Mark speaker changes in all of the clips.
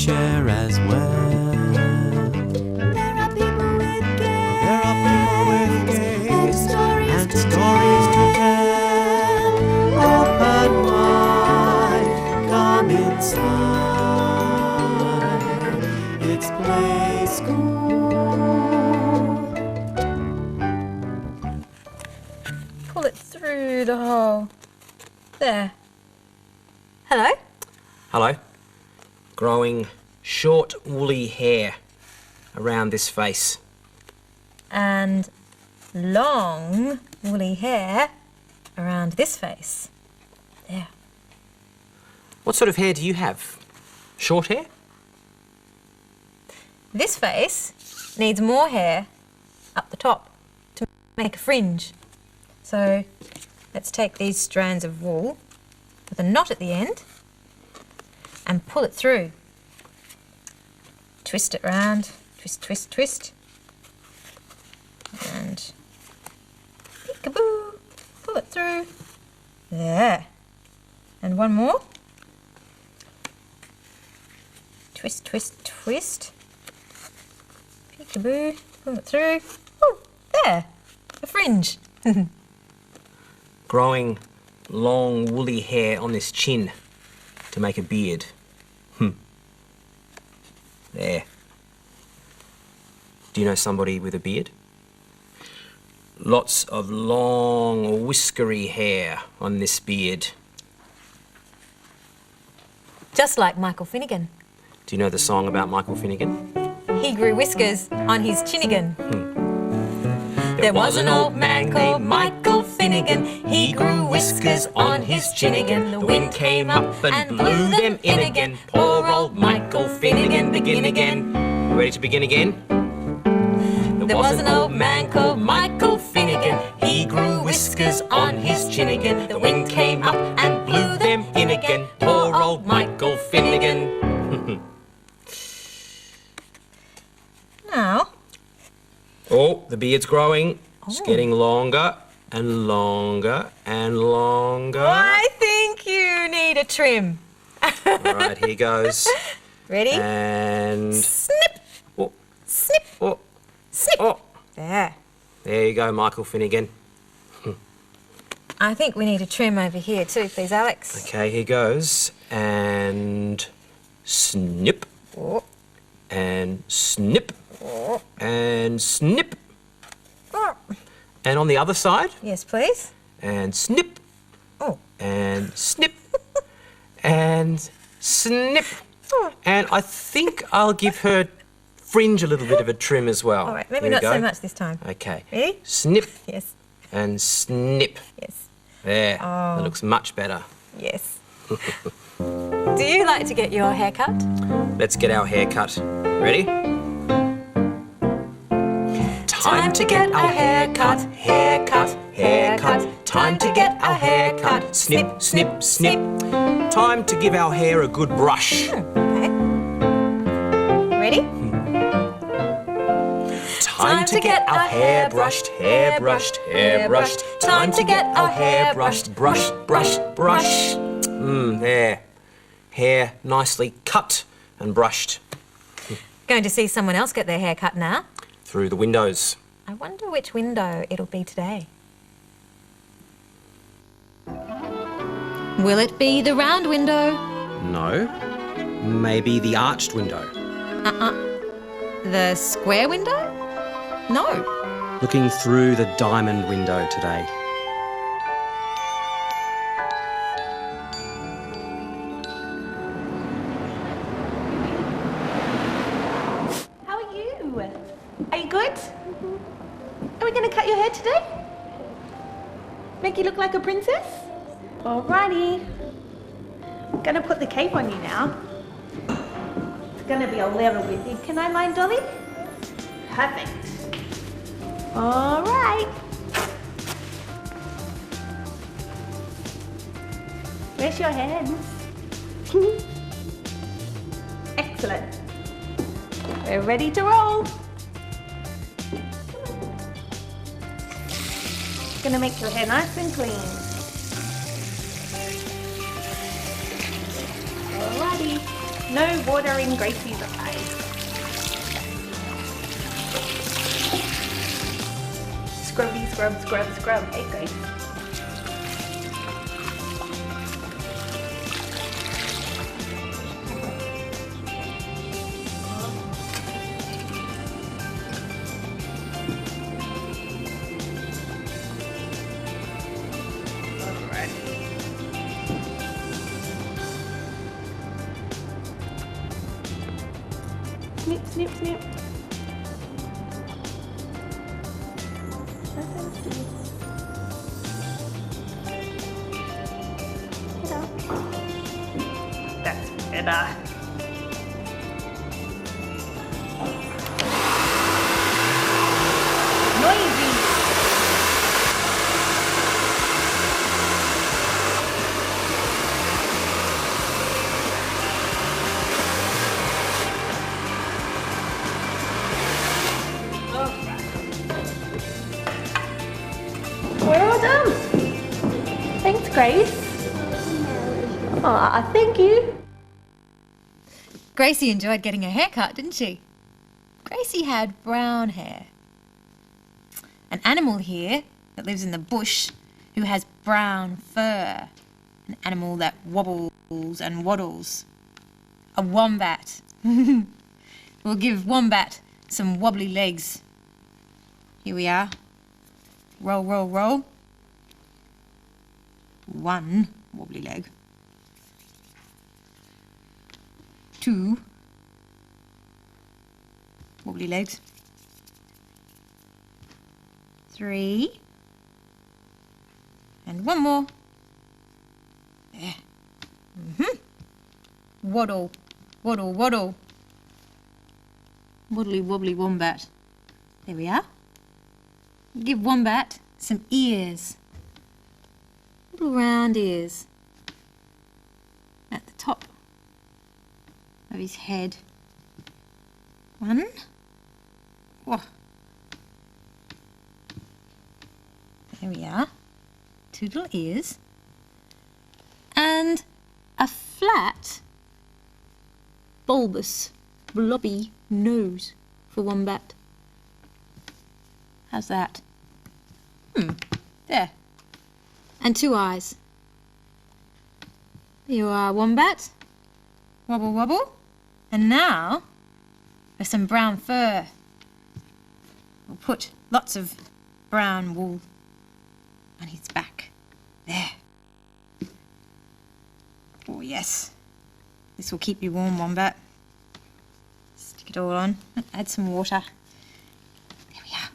Speaker 1: share as well.
Speaker 2: There are people with games.
Speaker 1: There are people with games
Speaker 2: and stories to
Speaker 1: tell. Open wide, come inside. It's Play School.
Speaker 3: Pull it through the hole. There. Hello?
Speaker 4: Hello. Growing short woolly hair around this face.
Speaker 3: And long woolly hair around this face. There.
Speaker 4: What sort of hair do you have? Short hair?
Speaker 3: This face needs more hair up the top to make a fringe. So let's take these strands of wool with a knot at the end and pull it through. Twist it round, twist, twist, twist. And peekaboo, pull it through. There. And one more. Twist, twist, twist. Peekaboo, pull it through. Oh, there, a fringe.
Speaker 4: Growing long woolly hair on this chin to make a beard. There. Do you know somebody with a beard? Lots of long whiskery hair on this beard.
Speaker 3: Just like Michael Finnegan.
Speaker 4: Do you know the song about Michael Finnegan?
Speaker 3: He grew whiskers on his chinnigan.
Speaker 4: There was an old man called Michael Finnegan. He grew whiskers on his chinnigan. The wind came up and blew them in again. Poor old Michael Finnegan. Begin again. Ready to begin again? There was an old man called Michael Finnegan. He grew whiskers on his chinnigan. The wind came up and blew them in again. Poor old Michael Finnegan.
Speaker 3: Now,
Speaker 4: Oh, the beard's growing. It's getting longer and longer and longer.
Speaker 3: I think you need a trim.
Speaker 4: All right, here goes.
Speaker 3: Ready?
Speaker 4: And
Speaker 3: Snip,
Speaker 4: oh,
Speaker 3: snip,
Speaker 4: oh,
Speaker 3: snip.
Speaker 4: oh.
Speaker 3: There.
Speaker 4: There you go, Michael Finnegan.
Speaker 3: I think we need a trim over here too, please, Alex.
Speaker 4: Okay, here goes. And snip.
Speaker 3: Oh.
Speaker 4: And snip.
Speaker 3: Oh.
Speaker 4: And snip.
Speaker 3: Oh.
Speaker 4: And on the other side.
Speaker 3: Yes, please.
Speaker 4: And snip.
Speaker 3: Oh.
Speaker 4: And snip. And snip.
Speaker 3: Oh.
Speaker 4: And I think I'll give her fringe a little bit of a trim as well.
Speaker 3: All right, maybe
Speaker 4: Here we
Speaker 3: not
Speaker 4: go.
Speaker 3: so much this time.
Speaker 4: Okay.
Speaker 3: Ready?
Speaker 4: Snip
Speaker 3: Yes.
Speaker 4: and snip.
Speaker 3: Yes.
Speaker 4: There.
Speaker 3: Oh.
Speaker 4: That looks much better.
Speaker 3: Yes. Do you like to get your hair cut?
Speaker 4: Let's get our hair cut. Ready? Time to get our hair cut, hair cut, hair cut. Time to get our hair cut. Snip, snip, snip. Time to give our hair a good brush.
Speaker 3: Okay. Ready?
Speaker 4: Time to get our hair brushed, hair brushed, hair brushed. Time to get our hair brushed, brush, brush, brush. There. Hair nicely cut and brushed
Speaker 3: Going to see someone else get their hair cut now.
Speaker 4: through the windows.
Speaker 3: I wonder which window it'll be today. Will it be the round window?
Speaker 4: No. Maybe the arched window.
Speaker 3: The square window? No.
Speaker 4: Looking through the diamond window today.
Speaker 5: How are you? Are you good? Are we going to cut your hair today? Make you look like a princess? Alrighty. I'm going to put the cape on you now. It's going to be a level with you. Can I line Dolly? Perfect. Alright. Where's your hands? Excellent. We're ready to roll. Gonna make your hair nice and clean. Alrighty. No water in Gracie's eyes. Scrubby, scrub, scrub, scrub. Hey, Grace. Snip, snip, snip. That's better. Noisy. We're all done. Thanks, Grace. Aw, thank you.
Speaker 3: Gracie enjoyed getting her hair cut, didn't she? Gracie had brown hair. An animal here that lives in the bush who has brown fur. An animal that wobbles and waddles. A wombat. We'll give Wombat some wobbly legs. Here we are. Roll, roll, roll. One wobbly leg. Two wobbly legs. Three. And one more. There. Waddle, waddle, waddle. Waddly wobbly wombat. There we are. Give Wombat some ears. Little round ears. At the top of his head. One. Whoa. There we are. Two little ears. And a flat, bulbous, blobby nose for Wombat. How's that? There. And two eyes. There you are, Wombat. Wobble, wobble. And now, with some brown fur, we'll put lots of brown wool on his back. There. Oh, yes. This will keep you warm, Wombat. Stick it all on. Add some water. There we are.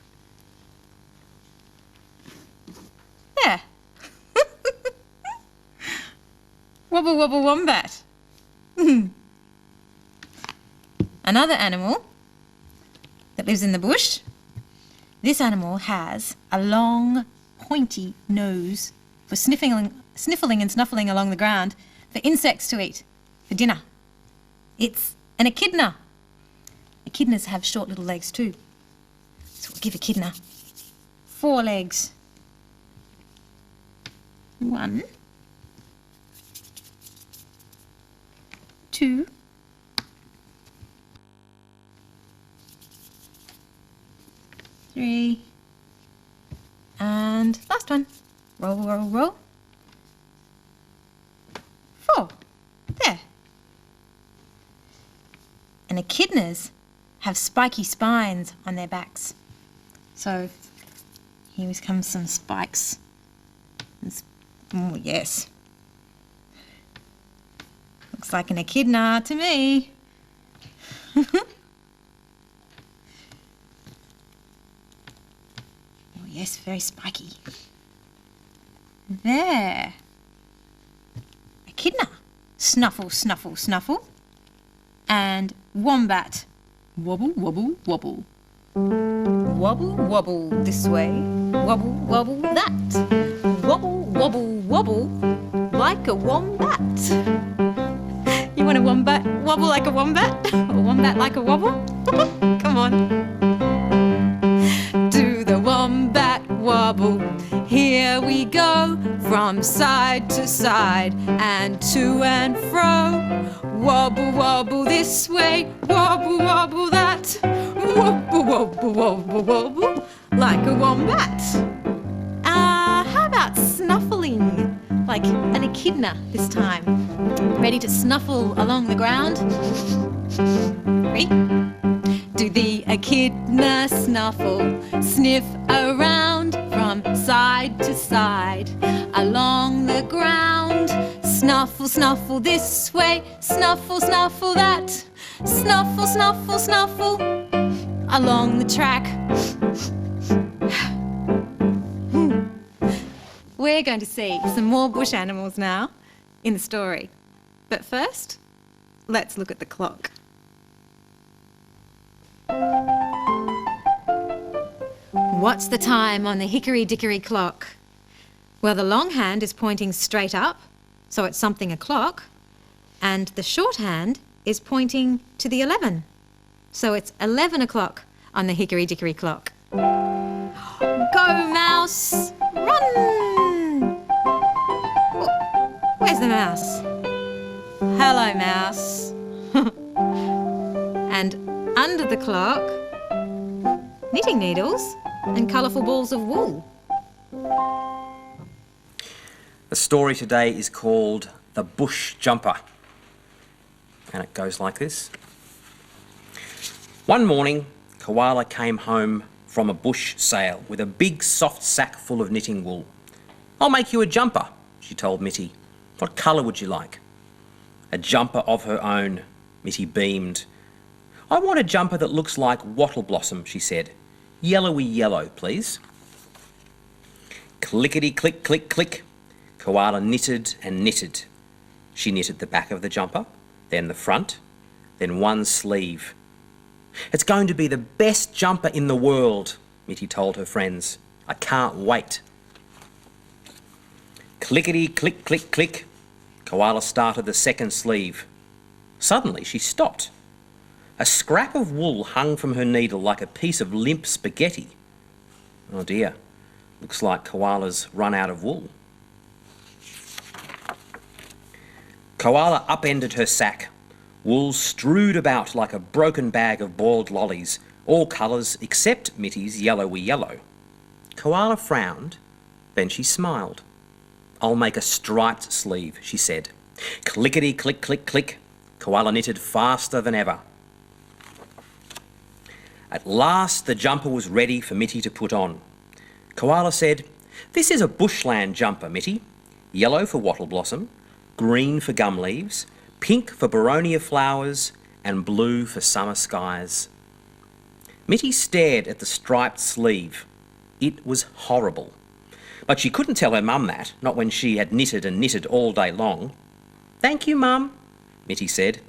Speaker 3: There. Wobble, wobble, Wombat. Another animal that lives in the bush. This animal has a long, pointy nose for sniffling and snuffling along the ground for insects to eat for dinner. It's an echidna. Echidnas have short little legs too. So we'll give echidna 4 legs. 1, 2, 3, and last one. Roll, roll, roll. 4. There. And echidnas have spiky spines on their backs. So here comes some spikes. Oh, yes. Looks like an echidna to me. Oh, yes, very spiky. There. Echidna. Snuffle, snuffle, snuffle. And Wombat. Wobble, wobble, wobble. Wobble, wobble this way. Wobble, wobble that. Wobble, wobble, wobble like a wombat. You want a wombat wobble like a wombat? A wombat like a wobble? Come on. Do the wombat wobble. Here we go, from side to side and to and fro. Wobble, wobble this way, wobble, wobble that. Wobble, wobble, wobble, wobble, like a wombat. How about snuffling? Like an echidna this time. Ready to snuffle along the ground? Ready? Do the echidna snuffle, sniff around from side to side along the ground. Snuffle, snuffle this way, snuffle, snuffle that. Snuffle, snuffle, snuffle along the track. We're going to see some more bush animals now in the story. But first, let's look at the clock. What's the time on the hickory-dickory clock? Well, the long hand is pointing straight up, so it's something o'clock, and the short hand is pointing to the 11, so it's 11 o'clock on the hickory-dickory clock. Go, mouse! Run! Where's the mouse? Hello, mouse. And under the clock, knitting needles and colourful balls of wool.
Speaker 4: The story today is called The Bush Jumper, and it goes like this. One morning, Koala came home from a bush sale with a big soft sack full of knitting wool. "I'll make you a jumper," she told Mitty. "What colour would you like?" "A jumper of her own," Mitty beamed. "I want a jumper that looks like wattle blossom," she said. "Yellowy yellow, please." Clickety-click, click, click. Koala knitted and knitted. She knitted the back of the jumper, then the front, then one sleeve. "It's going to be the best jumper in the world," Mitty told her friends. "I can't wait." Clickety, click, click, click. Koala started the second sleeve. Suddenly she stopped. A scrap of wool hung from her needle like a piece of limp spaghetti. Oh dear, looks like Koala's run out of wool. Koala upended her sack. Wool strewed about like a broken bag of boiled lollies, all colours except Mitty's yellowy yellow. Koala frowned, then she smiled. "I'll make a striped sleeve," she said. Clickety, click, click, click. Koala knitted faster than ever. At last the jumper was ready for Mitty to put on. Koala said, "This is a bushland jumper, Mitty. Yellow for wattle blossom, green for gum leaves, pink for boronia flowers, and blue for summer skies." Mitty stared at the striped sleeve. It was horrible. But she couldn't tell her mum that, not when she had knitted and knitted all day long. "Thank you, Mum," Mitty said.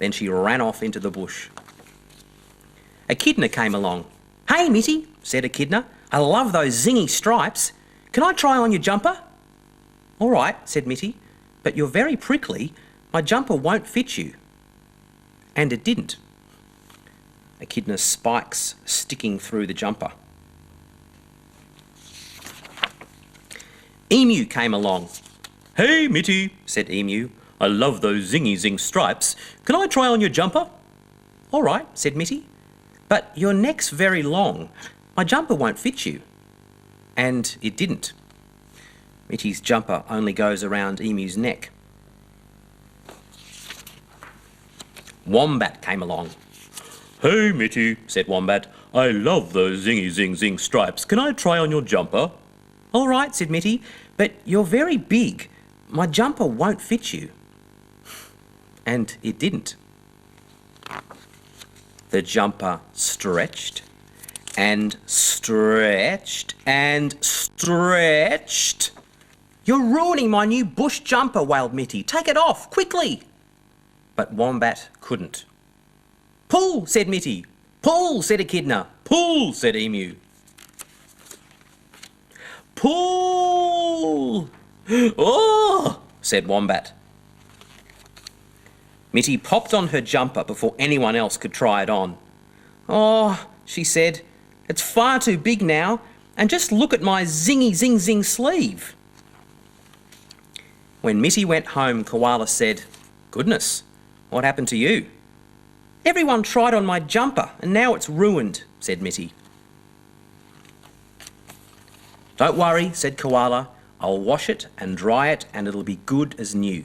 Speaker 4: Then she ran off into the bush. Echidna came along. "Hey, Mitty," said Echidna, "I love those zingy stripes. Can I try on your jumper?" "All right," said Mitty, "but you're very prickly. My jumper won't fit you." And it didn't. Echidna's spikes sticking through the jumper. Emu came along. "Hey, Mitty," said Emu, "I love those zingy zing stripes. Can I try on your jumper?" "All right," said Mitty, "but your neck's very long. My jumper won't fit you." And it didn't. Mitty's jumper only goes around Emu's neck. Wombat came along. "Hey, Mitty," said Wombat, "I love those zingy zing zing stripes. Can I try on your jumper?" "All right," said Mitty, "but you're very big. My jumper won't fit you." And it didn't. The jumper stretched and stretched and stretched. "You're ruining my new bush jumper," wailed Mitty. "Take it off, quickly." But Wombat couldn't. "Pull," said Mitty. "Pull," said Echidna. "Pull," said Emu. "Pull!" "Oh!" said Wombat. Mitty popped on her jumper before anyone else could try it on. "Oh," she said, "it's far too big now, and just look at my zingy zing zing sleeve." When Mitty went home, Koala said, "Goodness,
Speaker 6: what happened to you? Everyone tried on my jumper and now it's ruined, said Mitty. Don't worry, said Koala. I'll wash it and dry it and it'll be good as new.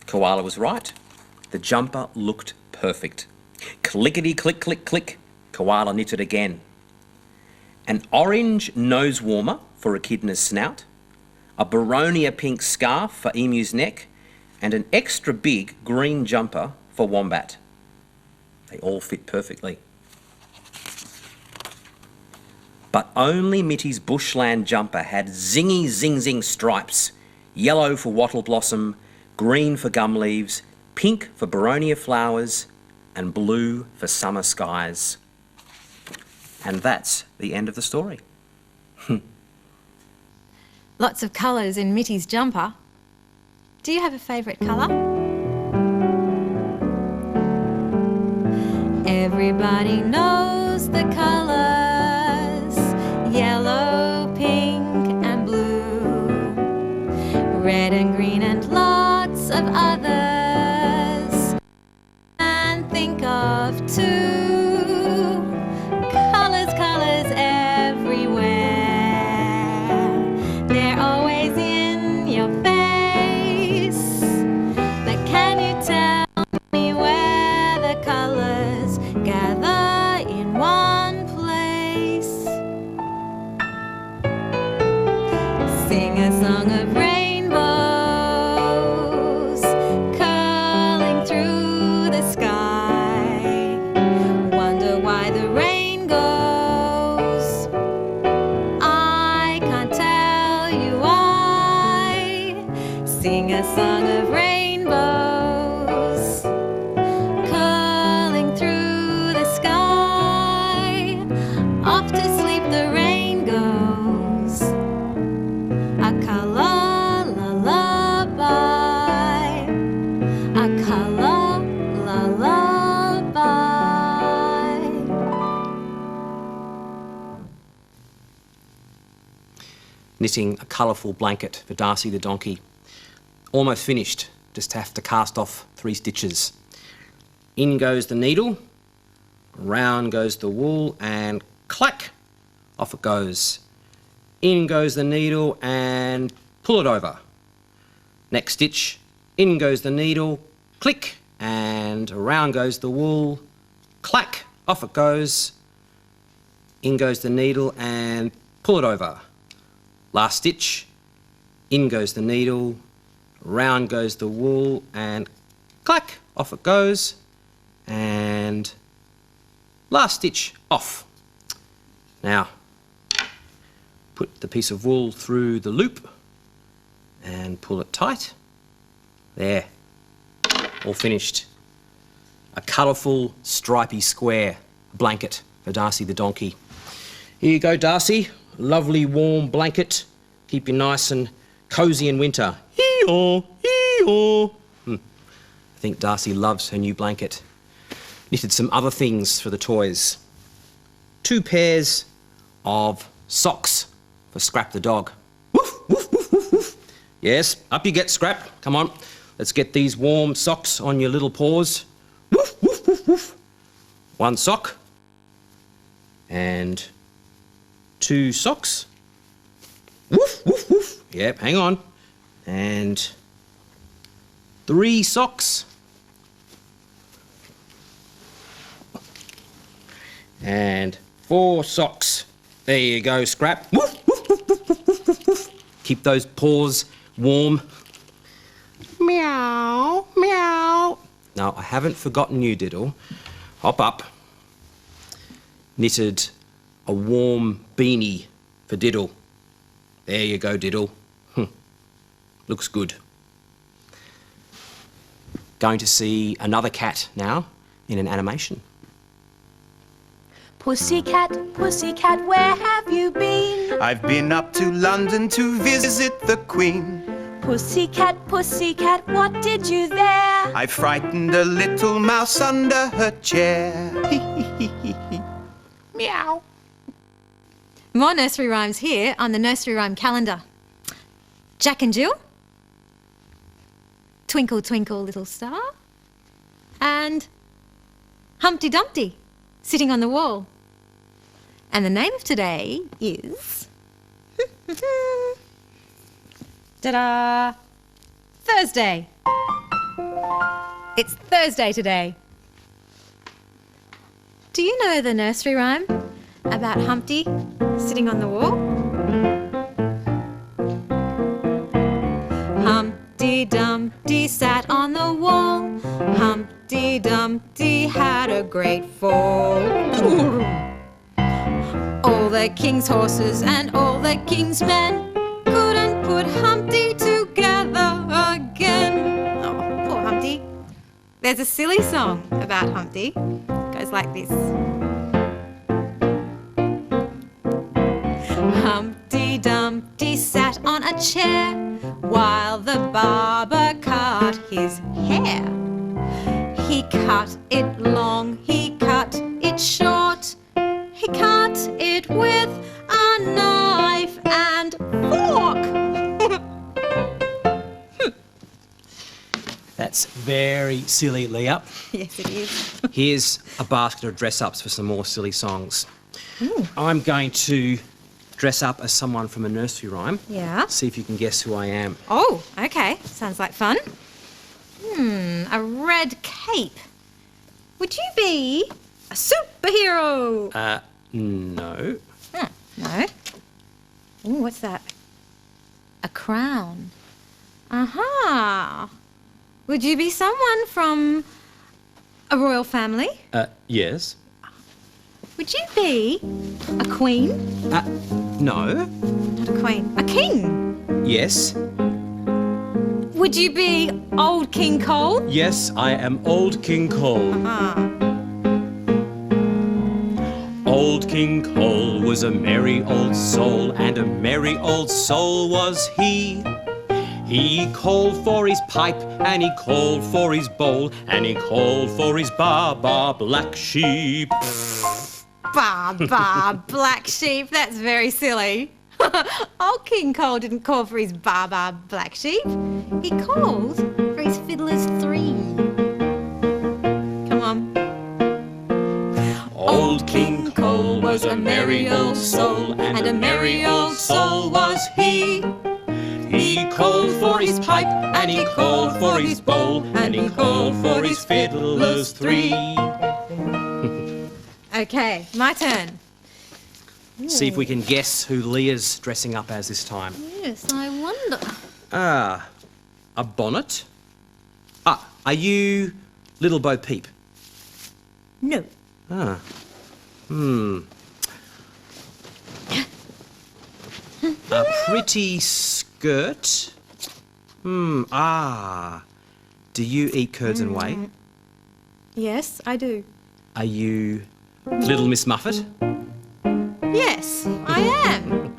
Speaker 6: Koala was right. The jumper looked perfect. Clickety click click click. Koala knitted again. An orange nose warmer for Echidna's snout, a Boronia pink scarf for Emu's neck, and an extra big green jumper for Wombat. They all fit perfectly. But only Mitty's bushland jumper had zingy zing zing stripes, yellow for wattle blossom, green for gum leaves, pink for Boronia flowers, and blue for summer skies. And that's the end of the story.
Speaker 3: Lots of colours in Mitty's jumper. Do you have a favourite colour? Everybody knows the colours, yellow, pink and blue, red and green and lots of others, and think of two. Colours, colours everywhere, they're always in your face, but can you tell me where the colours gather in one place? Sing a song of rainbows curling through the sky. Wonder why the rain goes. I can't tell you why. Sing a song of rainbows curling through the sky. Off to sleep the rain goes. A colour lullaby. A colour lullaby.
Speaker 6: Knitting a colourful blanket for Darcy the donkey. Almost finished, just have to cast off 3 stitches. In goes the needle, round goes the wool, and clack, off it goes. In goes the needle and pull it over. Next stitch, in goes the needle, click, and around goes the wool, clack, off it goes. In goes the needle and pull it over. Last stitch, in goes the needle, round goes the wool, and clack, off it goes. And last stitch off. Now, put the piece of wool through the loop and pull it tight. There, all finished. A colourful stripy square blanket for Darcy the donkey. Here you go, Darcy. Lovely warm blanket. Keep you nice and cosy in winter. Hee-haw, hee-haw. I think Darcy loves her new blanket. Knitted some other things for the toys. 2 pairs of socks for Scrap the dog. Woof, woof, woof, woof, woof. Yes, up you get, Scrap. Come on. Let's get these warm socks on your little paws. Woof, woof, woof, woof. 1 sock. And 2 socks. Woof, woof, woof. Yep, hang on. And 3 socks. And 4 socks. There you go, Scrap. Woof, woof, woof, woof, woof, woof, woof, woof. Keep those paws warm. Meow, meow. No, I haven't forgotten you, Diddle. Hop up. Knitted a warm beanie for Diddle. There you go, Diddle. Looks good. Going to see another cat now in an animation.
Speaker 2: Pussycat, pussycat, where have you been?
Speaker 1: I've been up to London to visit the Queen.
Speaker 2: Pussycat, pussycat, what did you there?
Speaker 1: I frightened a little mouse under her chair. Meow.
Speaker 3: More nursery rhymes here on the nursery rhyme calendar. Jack and Jill. Twinkle, Twinkle, Little Star, and Humpty Dumpty sitting on the wall. And the name of today is... ta-da! Thursday. It's Thursday today. Do you know the nursery rhyme about Humpty sitting on the wall? Humpty Dumpty sat on the wall. Humpty Dumpty had a great fall. All the king's horses and all the king's men couldn't put Humpty together again. Oh, poor Humpty. There's a silly song about Humpty. It goes like this. Humpty Dumpty sat on a chair while the barber cut his hair. He cut it long, he cut it short. He cut it with a knife and fork.
Speaker 6: That's very silly, Leah.
Speaker 3: Yes, it is.
Speaker 6: Here's a basket of dress-ups for some more silly songs. I'm going to dress up as someone from a nursery rhyme.
Speaker 3: Yeah.
Speaker 6: See if you can guess who I am.
Speaker 3: Oh, okay. Sounds like fun. A red cape. Would you be a superhero?
Speaker 6: No.
Speaker 3: No. Ooh, what's that? A crown. Aha. Would you be someone from a royal family?
Speaker 6: Yes.
Speaker 3: Would you be a queen?
Speaker 6: No.
Speaker 3: Not a queen. A king?
Speaker 6: Yes.
Speaker 3: Would you be old King Cole?
Speaker 6: Yes, I am old King Cole. Old King Cole was a merry old soul, and a merry old soul was he. He called for his pipe, and he called for his bowl, and he called for his ba-ba black sheep.
Speaker 3: Ba, black sheep. That's very silly. Old King Cole didn't call for his ba black sheep. He called for his fiddlers three. Come on.
Speaker 6: Old King Cole was a merry old soul, and a merry old soul was he. He called for his pipe, and he called for his bowl, and he called for his fiddlers three.
Speaker 3: Okay, my turn.
Speaker 6: See if we can guess who Leah's dressing up as this time.
Speaker 3: Yes, I wonder.
Speaker 6: A bonnet. Are you Little Bo Peep?
Speaker 3: No.
Speaker 6: A pretty skirt. Do you eat curds and whey?
Speaker 3: Yes, I do.
Speaker 6: Are you Little Miss Muffet?
Speaker 3: Yes, I am.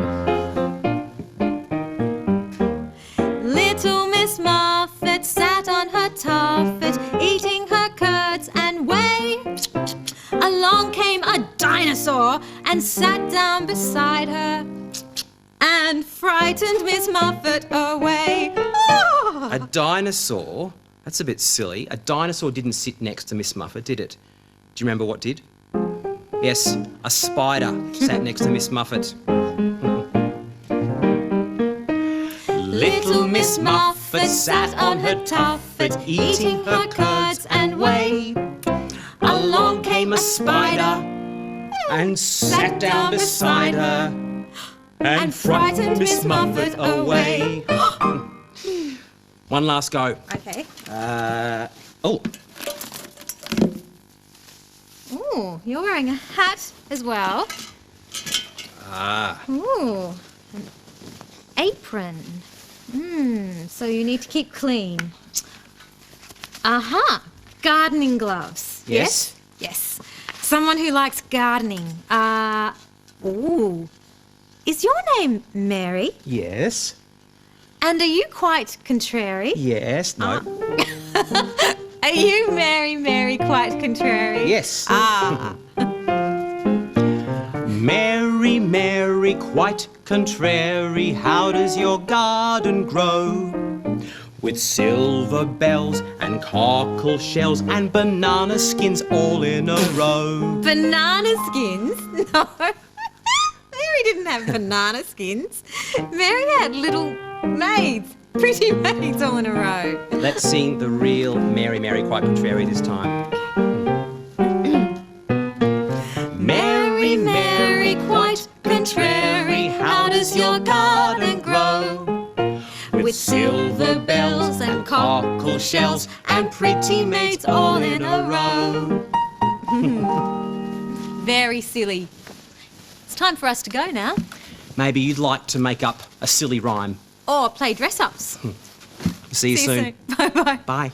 Speaker 3: Little Miss Muffet sat on her tuffet, eating her curds and whey. Along came a dinosaur and sat down beside her and frightened Miss Muffet away. Oh!
Speaker 6: A dinosaur? That's a bit silly. A dinosaur didn't sit next to Miss Muffet, did it? Do you remember what did? Yes, a spider sat next to Miss Muffet.
Speaker 3: Little Miss Muffet sat on her tuffet, eating her curds and whey. Along came a spider
Speaker 6: And sat down beside her and frightened Miss Muffet away. One last go.
Speaker 3: Okay.
Speaker 6: Oh,
Speaker 3: Ooh, you're wearing a hat as well. Ooh, an apron. So you need to keep clean. Aha, gardening gloves.
Speaker 6: Yes.
Speaker 3: Yes. Someone who likes gardening. Ooh. Is your name Mary?
Speaker 6: yes,
Speaker 3: And are you quite contrary?
Speaker 6: yes, no,
Speaker 3: Are you Mary, quite contrary?
Speaker 6: yes.
Speaker 3: Ah.
Speaker 6: Mary, Mary, quite contrary, how does your garden grow? with silver bells and cockle shells and banana skins all in a row.
Speaker 3: Banana skins? No. Mary didn't have banana skins. Mary had little maids, pretty maids all in a row.
Speaker 6: Let's sing the real Mary, Mary, quite contrary this time.
Speaker 3: Mary, Mary, quite contrary, how does your garden grow? With silver bells and cockle shells and pretty maids all in a row. Very silly. It's time for us to go now.
Speaker 6: Maybe you'd like to make up a silly rhyme.
Speaker 3: Or play dress-ups.
Speaker 6: See you soon.
Speaker 3: Bye-bye.
Speaker 6: Bye.